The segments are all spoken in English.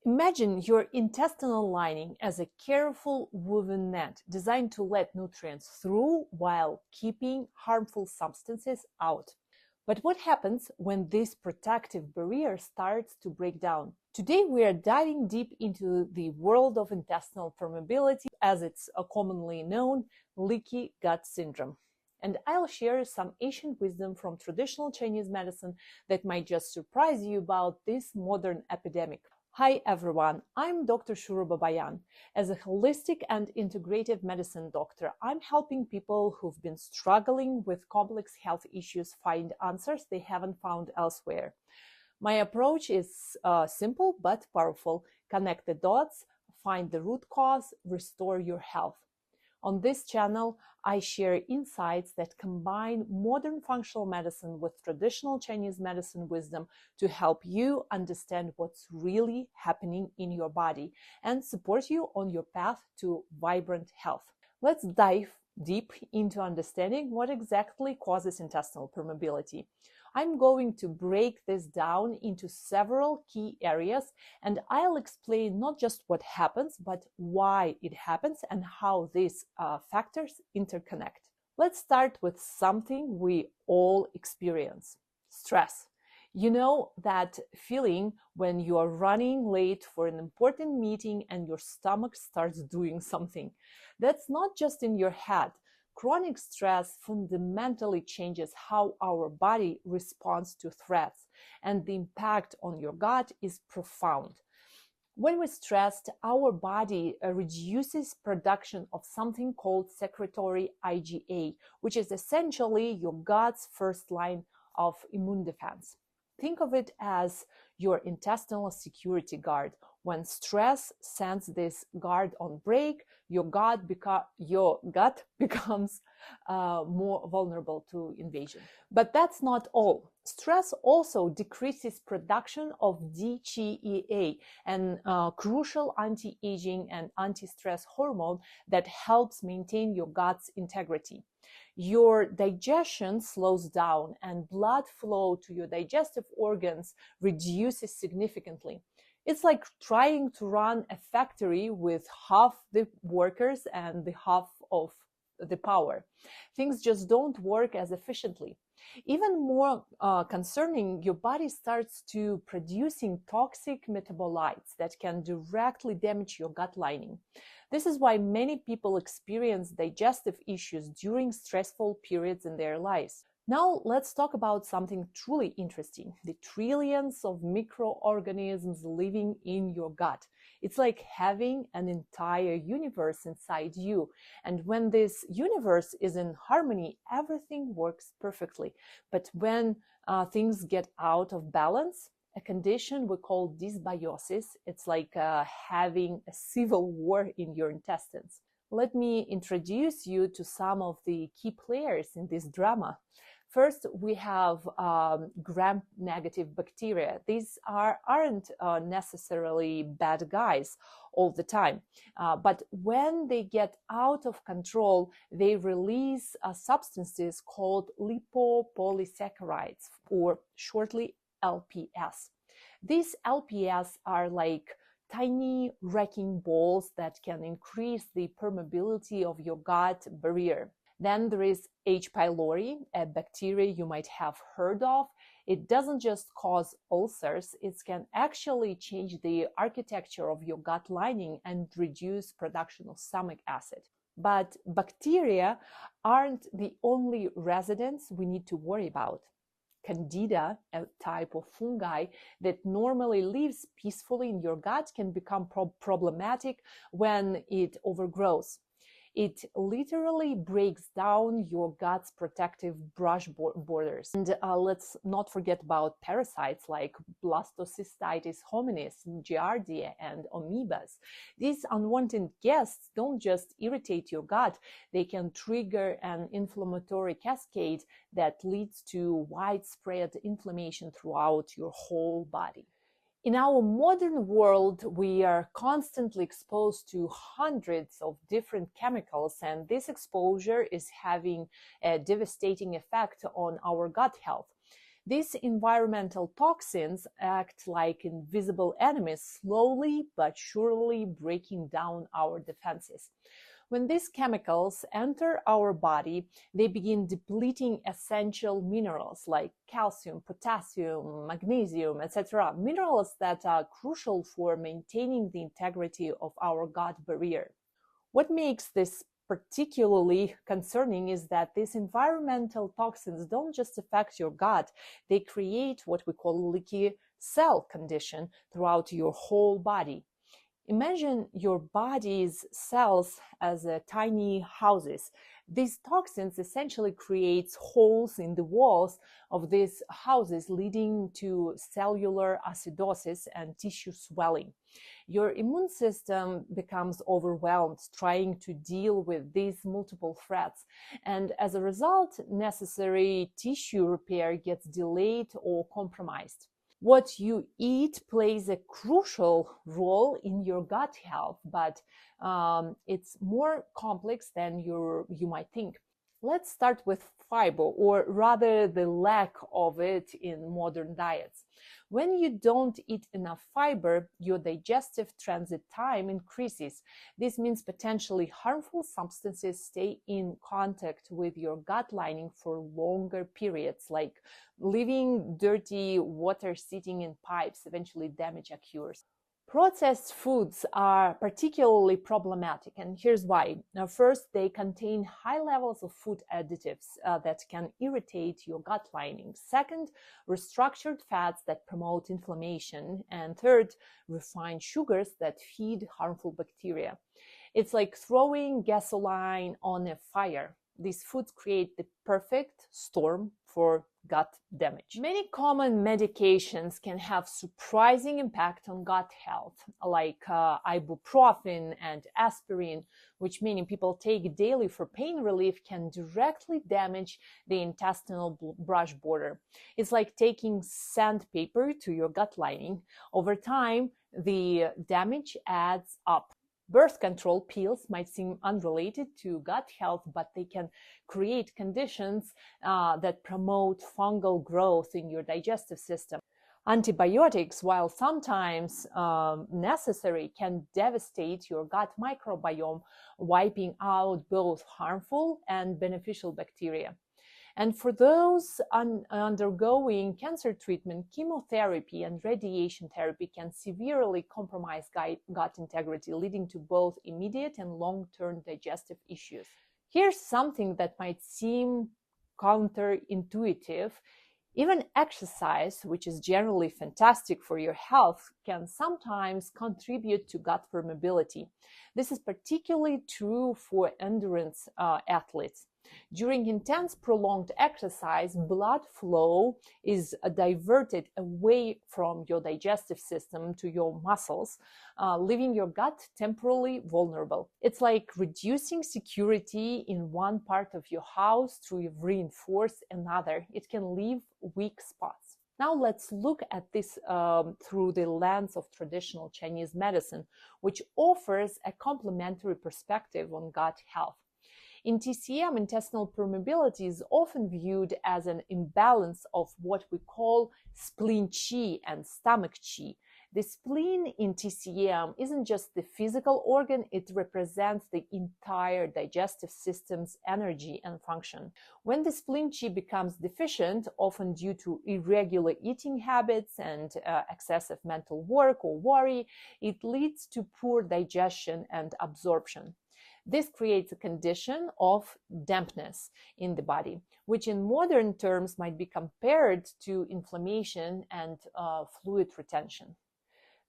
Imagine your intestinal lining as a careful woven net designed to let nutrients through while keeping harmful substances out. But what happens when this protective barrier starts to break down? Today we are diving deep into the world of intestinal permeability, as it's commonly known, leaky gut syndrome. And I'll share some ancient wisdom from traditional Chinese medicine that might just surprise you about this modern epidemic. Hi everyone, I'm Dr. Shura Babayan. As a holistic and integrative medicine doctor, I'm helping people who've been struggling with complex health issues find answers they haven't found elsewhere. My approach is simple but powerful. Connect the dots, find the root cause, restore your health. On this channel, I share insights that combine modern functional medicine with traditional Chinese medicine wisdom to help you understand what's really happening in your body and support you on your path to vibrant health. Let's dive deep into understanding what exactly causes intestinal permeability. I'm going to break this down into several key areas, and I'll explain not just what happens, but why it happens and how these factors interconnect. Let's start with something we all experience: stress. You know that feeling when you are running late for an important meeting and your stomach starts doing something. That's not just in your head. Chronic stress fundamentally changes how our body responds to threats, and the impact on your gut is profound. When we're stressed, our body reduces production of something called secretory IgA, which is essentially your gut's first line of immune defense. Think of it as your intestinal security guard. When stress sends this guard on break, your gut becomes more vulnerable to invasion. But that's not all. Stress also decreases production of DHEA, an crucial anti-aging and anti-stress hormone that helps maintain your gut's integrity. Your digestion slows down and blood flow to your digestive organs reduces significantly. It's like trying to run a factory with half the workers and the half of the power. Things just don't work as efficiently. Even more concerning, your body starts to producing toxic metabolites that can directly damage your gut lining. This is why many people experience digestive issues during stressful periods in their lives. Now let's talk about something truly interesting: the trillions of microorganisms living in your gut. It's like having an entire universe inside you. And when this universe is in harmony, everything works perfectly. But when things get out of balance, a condition we call dysbiosis, it's like having a civil war in your intestines. Let me introduce you to some of the key players in this drama. First, we have gram-negative bacteria. These aren't necessarily bad guys all the time, but when they get out of control, they release substances called lipopolysaccharides, or shortly LPS. These LPS are like tiny wrecking balls that can increase the permeability of your gut barrier. Then there is H. pylori, a bacteria you might have heard of. It doesn't just cause ulcers, it can actually change the architecture of your gut lining and reduce production of stomach acid. But bacteria aren't the only residents we need to worry about. Candida, a type of fungi that normally lives peacefully in your gut, can become problematic when it overgrows. It literally breaks down your gut's protective brush borders. And let's not forget about parasites like Blastocystis hominis, Giardia, and amoebas. These unwanted guests don't just irritate your gut, they can trigger an inflammatory cascade that leads to widespread inflammation throughout your whole body. In our modern world, we are constantly exposed to hundreds of different chemicals, and this exposure is having a devastating effect on our gut health. These environmental toxins act like invisible enemies, slowly but surely breaking down our defenses. When these chemicals enter our body, they begin depleting essential minerals like calcium, potassium, magnesium, etc. Minerals that are crucial for maintaining the integrity of our gut barrier. What makes this particularly concerning is that these environmental toxins don't just affect your gut, they create what we call leaky cell condition throughout your whole body. Imagine your body's cells as tiny houses. These toxins essentially create holes in the walls of these houses, leading to cellular acidosis and tissue swelling. Your immune system becomes overwhelmed trying to deal with these multiple threats, and as a result, necessary tissue repair gets delayed or compromised. What you eat plays a crucial role in your gut health, but it's more complex than you might think. Let's start with fiber, or rather the lack of it in modern diets. When you don't eat enough fiber, your digestive transit time increases. This means potentially harmful substances stay in contact with your gut lining for longer periods, like leaving dirty water sitting in pipes. Eventually damage occurs. Processed foods are particularly problematic, and here's why. Now, first, they contain high levels of food additives that can irritate your gut lining. Second, restructured fats that promote inflammation. And third, refined sugars that feed harmful bacteria. It's like throwing gasoline on a fire. These foods create the perfect storm for gut damage. Many common medications can have surprising impact on gut health, like ibuprofen and aspirin, which many people take daily for pain relief, can directly damage the intestinal brush border. It's like taking sandpaper to your gut lining. Over time, the damage adds up. Birth control pills might seem unrelated to gut health, but they can create conditions that promote fungal growth in your digestive system. Antibiotics, while sometimes necessary, can devastate your gut microbiome, wiping out both harmful and beneficial bacteria. And for those undergoing cancer treatment, chemotherapy and radiation therapy can severely compromise gut integrity, leading to both immediate and long-term digestive issues. Here's something that might seem counterintuitive. Even exercise, which is generally fantastic for your health, can sometimes contribute to gut permeability. This is particularly true for endurance athletes. During intense, prolonged exercise, blood flow is diverted away from your digestive system to your muscles, leaving your gut temporarily vulnerable. It's like reducing security in one part of your house to reinforce another. It can leave weak spots. Now let's look at this through the lens of traditional Chinese medicine, which offers a complementary perspective on gut health. In TCM, intestinal permeability is often viewed as an imbalance of what we call spleen qi and stomach qi. The spleen in TCM isn't just the physical organ, it represents the entire digestive system's energy and function. When the spleen qi becomes deficient, often due to irregular eating habits and excessive mental work or worry, it leads to poor digestion and absorption. This creates a condition of dampness in the body, which in modern terms might be compared to inflammation and fluid retention.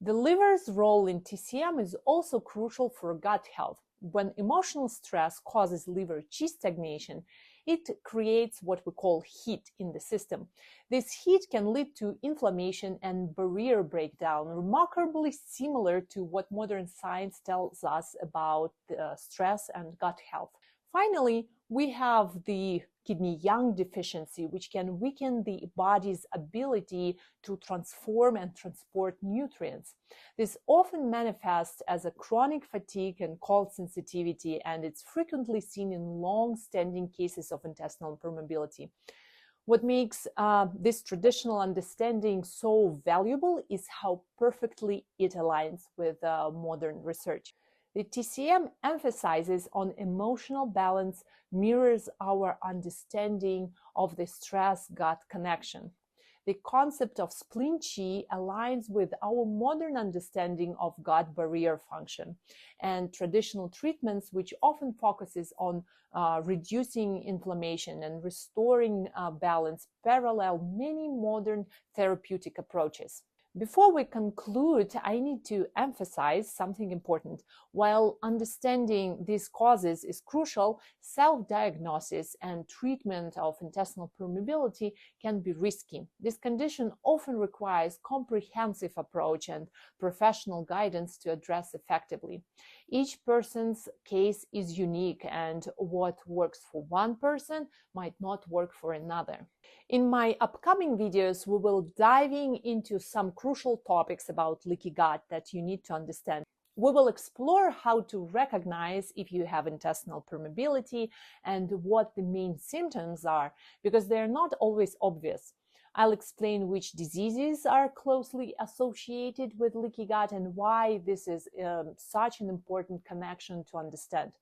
The liver's role in TCM is also crucial for gut health. When emotional stress causes liver qi stagnation, it creates what we call heat in the system. This heat can lead to inflammation and barrier breakdown, remarkably similar to what modern science tells us about stress and gut health. Finally, we have the kidney yang deficiency, which can weaken the body's ability to transform and transport nutrients. This often manifests as a chronic fatigue and cold sensitivity, and it's frequently seen in long-standing cases of intestinal permeability. What makes this traditional understanding so valuable is how perfectly it aligns with modern research. The TCM emphasizes on emotional balance, mirrors our understanding of the stress-gut connection. The concept of spleen qi aligns with our modern understanding of gut barrier function, and traditional treatments, which often focuses on reducing inflammation and restoring balance, parallel many modern therapeutic approaches. Before we conclude, I need to emphasize something important. While understanding these causes is crucial, self-diagnosis and treatment of intestinal permeability can be risky. This condition often requires comprehensive approach and professional guidance to address effectively. Each person's case is unique, and what works for one person might not work for another. In my upcoming videos, we will diving into some crucial topics about leaky gut that you need to understand. We will explore how to recognize if you have intestinal permeability and what the main symptoms are, because they're not always obvious. I'll explain which diseases are closely associated with leaky gut and why this is such an important connection to understand.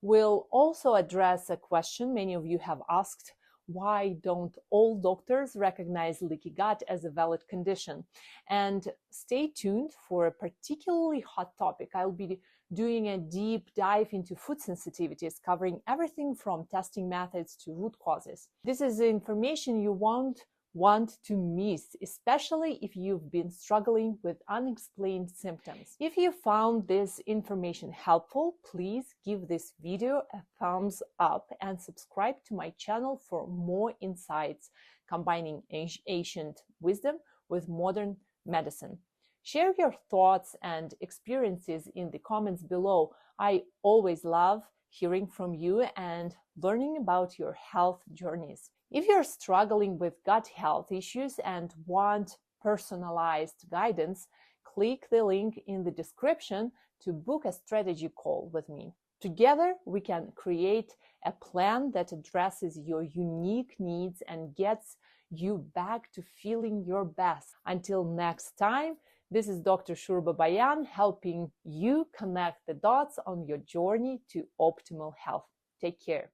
We'll also address a question many of you have asked: why don't all doctors recognize leaky gut as a valid condition? And stay tuned for a particularly hot topic. I'll be doing a deep dive into food sensitivities, covering everything from testing methods to root causes. This is the information you won't want to miss, especially if you've been struggling with unexplained symptoms. If you found this information helpful, please give this video a thumbs up and subscribe to my channel for more insights combining ancient wisdom with modern medicine. Share your thoughts and experiences in the comments below. I always love hearing from you and learning about your health journeys. If you're struggling with gut health issues and want personalized guidance, click the link in the description to book a strategy call with me. Together, we can create a plan that addresses your unique needs and gets you back to feeling your best. Until next time, this is Dr. Shura Babayan, helping you connect the dots on your journey to optimal health. Take care.